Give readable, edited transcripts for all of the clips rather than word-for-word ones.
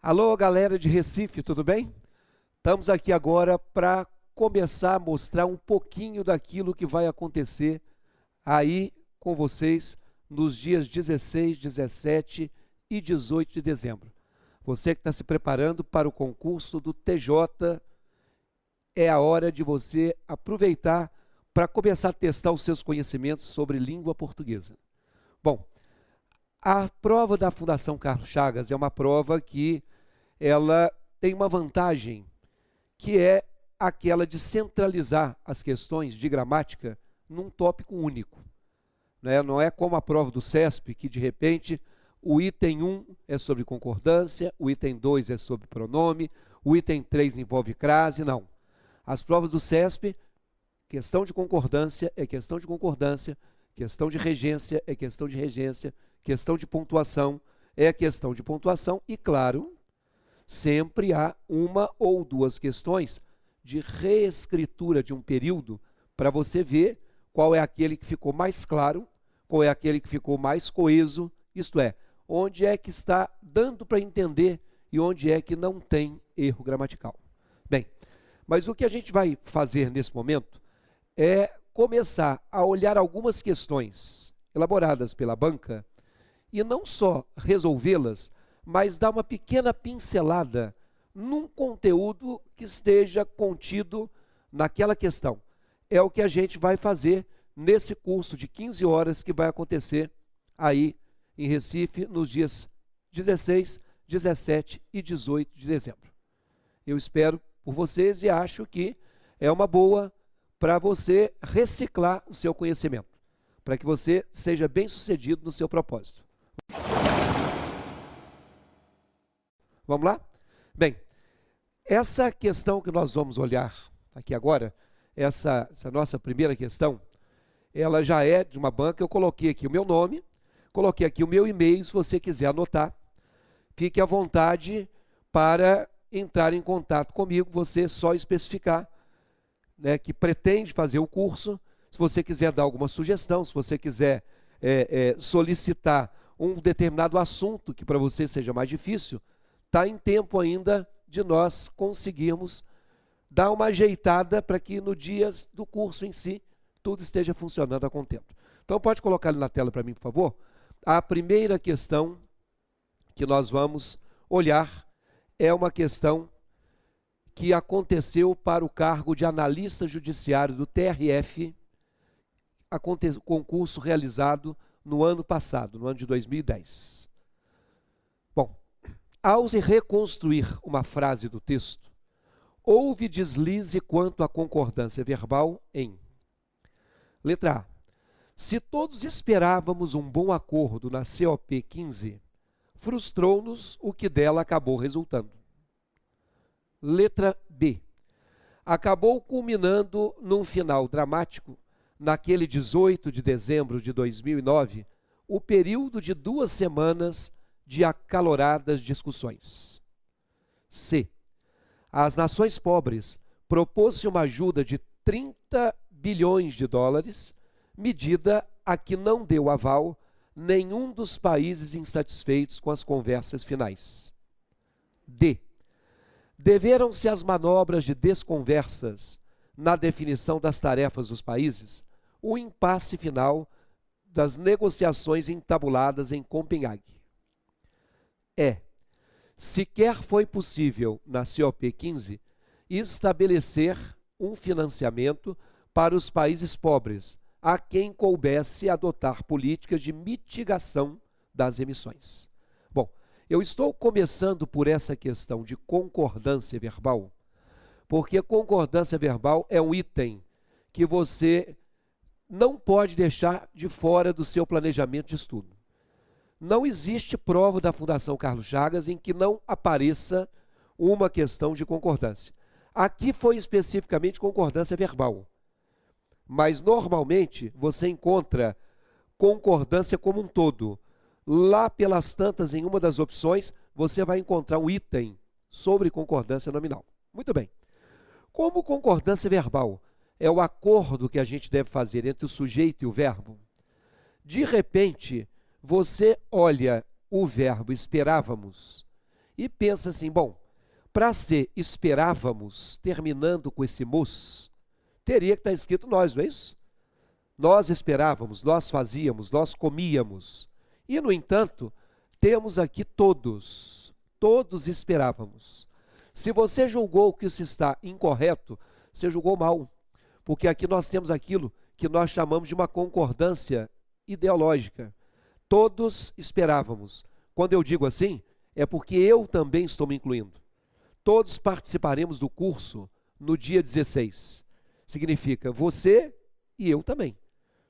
Alô, galera de Recife, tudo bem? Estamos aqui agora para começar a mostrar um pouquinho daquilo que vai acontecer aí com vocês nos dias 16, 17 e 18 de dezembro. Você que está se preparando para o concurso do TJ, é a hora de você aproveitar para começar a testar os seus conhecimentos sobre língua portuguesa. Bom, a prova da Fundação Carlos Chagas é uma prova que ela tem uma vantagem, que é aquela de centralizar as questões de gramática num tópico único. Não é como a prova do CESP, que de repente o item 1 é sobre concordância, o item 2 é sobre pronome, o item 3 envolve crase, não. As provas do CESP, questão de concordância é questão de concordância, questão de regência é questão de regência, questão de pontuação é questão de pontuação e, claro, sempre há uma ou duas questões de reescritura de um período para você ver qual é aquele que ficou mais claro, qual é aquele que ficou mais coeso, isto é, onde é que está dando para entender e onde é que não tem erro gramatical. Bem, mas o que a gente vai fazer nesse momento é começar a olhar algumas questões elaboradas pela banca e não só resolvê-las, mas dar uma pequena pincelada num conteúdo que esteja contido naquela questão. É o que a gente vai fazer nesse curso de 15 horas que vai acontecer aí em Recife nos dias 16, 17 e 18 de dezembro. Eu espero por vocês e acho que é uma boa para você reciclar o seu conhecimento, para que você seja bem-sucedido no seu propósito. Vamos lá? Bem, essa questão que nós vamos olhar aqui agora, essa nossa primeira questão, ela já é de uma banca. Eu coloquei aqui o meu nome, coloquei aqui o meu e-mail, se você quiser anotar, fique à vontade para entrar em contato comigo, você só especificar, que pretende fazer o curso. Se você quiser dar alguma sugestão, se você quiser solicitar um determinado assunto que para você seja mais difícil, está em tempo ainda de nós conseguirmos dar uma ajeitada para que no dia do curso em si, tudo esteja funcionando a contento. Então pode colocar ali na tela para mim, por favor. A primeira questão que nós vamos olhar é uma questão que aconteceu para o cargo de analista judiciário do TRF, concurso realizado no ano passado, no ano de 2010. Bom, ao se reconstruir uma frase do texto, houve deslize quanto à concordância verbal em: letra A. Se todos esperávamos um bom acordo na COP 15, frustrou-nos o que dela acabou resultando. Letra B. Acabou culminando num final dramático, naquele 18 de dezembro de 2009, o período de 2 semanas de acaloradas discussões. C. As nações pobres propôs-se uma ajuda de 30 bilhões de dólares, medida a que não deu aval nenhum dos países insatisfeitos com as conversas finais. D. Deveram-se as manobras de desconversas na definição das tarefas dos países, o impasse final das negociações entabuladas em Copenhague. E. Sequer foi possível, na COP 15, estabelecer um financiamento para os países pobres, a quem coubesse adotar políticas de mitigação das emissões. Bom, eu estou começando por essa questão de concordância verbal, porque concordância verbal é um item que você não pode deixar de fora do seu planejamento de estudo. Não existe prova da Fundação Carlos Chagas em que não apareça uma questão de concordância. Aqui foi especificamente concordância verbal, mas normalmente você encontra concordância como um todo. Lá pelas tantas, em uma das opções, você vai encontrar um item sobre concordância nominal. Muito bem. Como concordância verbal é o acordo que a gente deve fazer entre o sujeito e o verbo, de repente, você olha o verbo esperávamos e pensa assim, bom, para ser esperávamos, terminando com esse mus, teria que estar escrito nós, não é isso? Nós esperávamos, nós fazíamos, nós comíamos. E, no entanto, temos aqui todos. Todos esperávamos. Se você julgou que isso está incorreto, você julgou mal. Porque aqui nós temos aquilo que nós chamamos de uma concordância ideológica. Todos esperávamos. Quando eu digo assim, é porque eu também estou me incluindo. Todos participaremos do curso no dia 16. Significa você e eu também.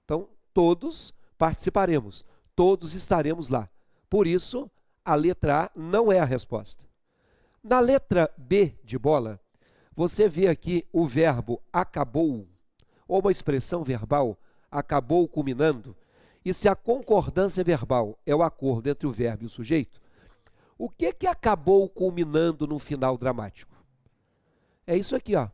Então, todos participaremos, todos estaremos lá. Por isso, a letra A não é a resposta. Na letra B de bola, você vê aqui o verbo acabou, ou uma expressão verbal, acabou culminando. E se a concordância verbal é o acordo entre o verbo e o sujeito, o que acabou culminando no final dramático? É isso aqui, ó.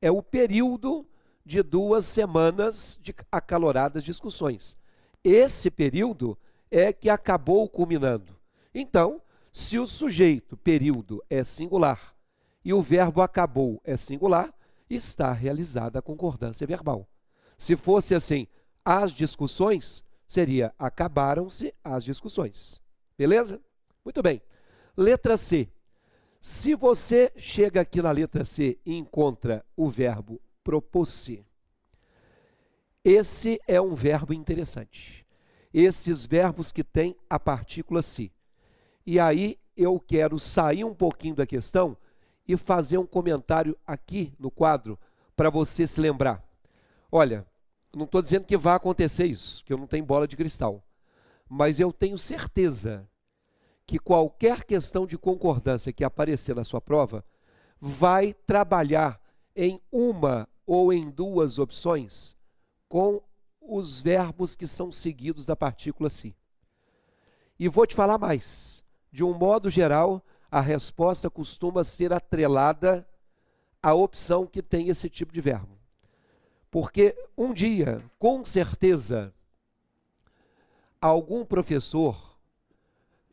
É o período de 2 semanas de acaloradas discussões. Esse período é que acabou culminando. Então, se o sujeito, período, é singular e o verbo acabou é singular, está realizada a concordância verbal. Se fosse assim, as discussões, seria acabaram-se as discussões. Beleza? Muito bem. Letra C. Se você chega aqui na letra C e encontra o verbo propôs-se, esse é um verbo interessante. Esses verbos que têm a partícula se. E aí eu quero sair um pouquinho da questão e fazer um comentário aqui no quadro para você se lembrar. Olha, não estou dizendo que vai acontecer isso, que eu não tenho bola de cristal, mas eu tenho certeza que qualquer questão de concordância que aparecer na sua prova vai trabalhar em uma ou em 2 opções com os verbos que são seguidos da partícula se. E vou te falar mais. De um modo geral, a resposta costuma ser atrelada à opção que tem esse tipo de verbo. Porque um dia, com certeza, algum professor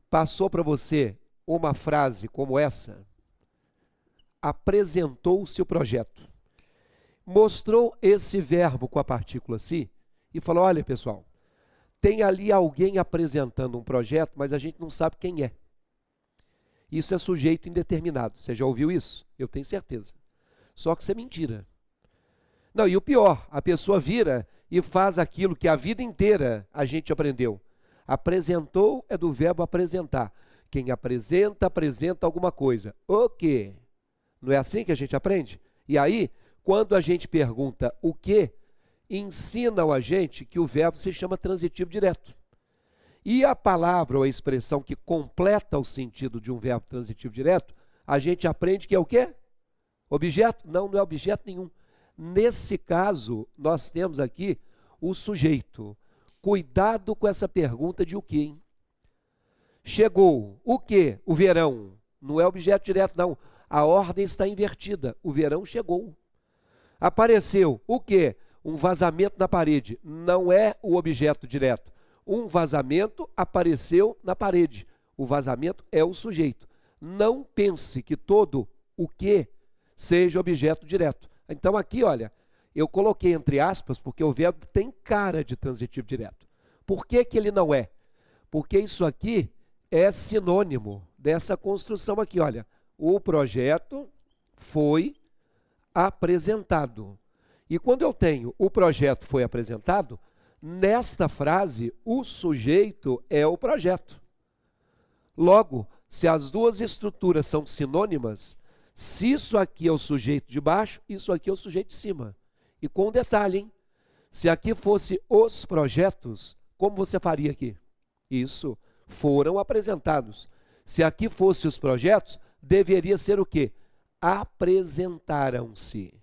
passou para você uma frase como essa: apresentou-se o projeto. Mostrou esse verbo com a partícula se e falou, olha pessoal, tem ali alguém apresentando um projeto, mas a gente não sabe quem é. Isso é sujeito indeterminado. Você já ouviu isso? Eu tenho certeza. Só que isso é mentira. Não, e o pior, a pessoa vira e faz aquilo que a vida inteira a gente aprendeu. Apresentou é do verbo apresentar. Quem apresenta, apresenta alguma coisa. O quê? Não é assim que a gente aprende? E aí, quando a gente pergunta o quê, ensinam a gente que o verbo se chama transitivo direto. E a palavra ou a expressão que completa o sentido de um verbo transitivo direto, a gente aprende que é o quê? Objeto? Não, não é objeto nenhum. Nesse caso, nós temos aqui o sujeito. Cuidado com essa pergunta de o quê, hein? Chegou. O quê? O verão. Não é objeto direto, não. A ordem está invertida. O verão chegou. Apareceu. O quê? Um vazamento na parede. Não é o objeto direto. Um vazamento apareceu na parede. O vazamento é o sujeito. Não pense que todo o que seja objeto direto. Então aqui, olha, eu coloquei entre aspas porque o verbo tem cara de transitivo direto. Por que que ele não é? Porque isso aqui é sinônimo dessa construção aqui, olha. O projeto foi apresentado. E quando eu tenho o projeto foi apresentado, nesta frase, o sujeito é o projeto. Logo, se as duas estruturas são sinônimas, se isso aqui é o sujeito de baixo, isso aqui é o sujeito de cima. E com um detalhe, hein? Se aqui fosse os projetos, como você faria aqui? Isso, foram apresentados. Se aqui fosse os projetos, deveria ser o quê? Apresentaram-se.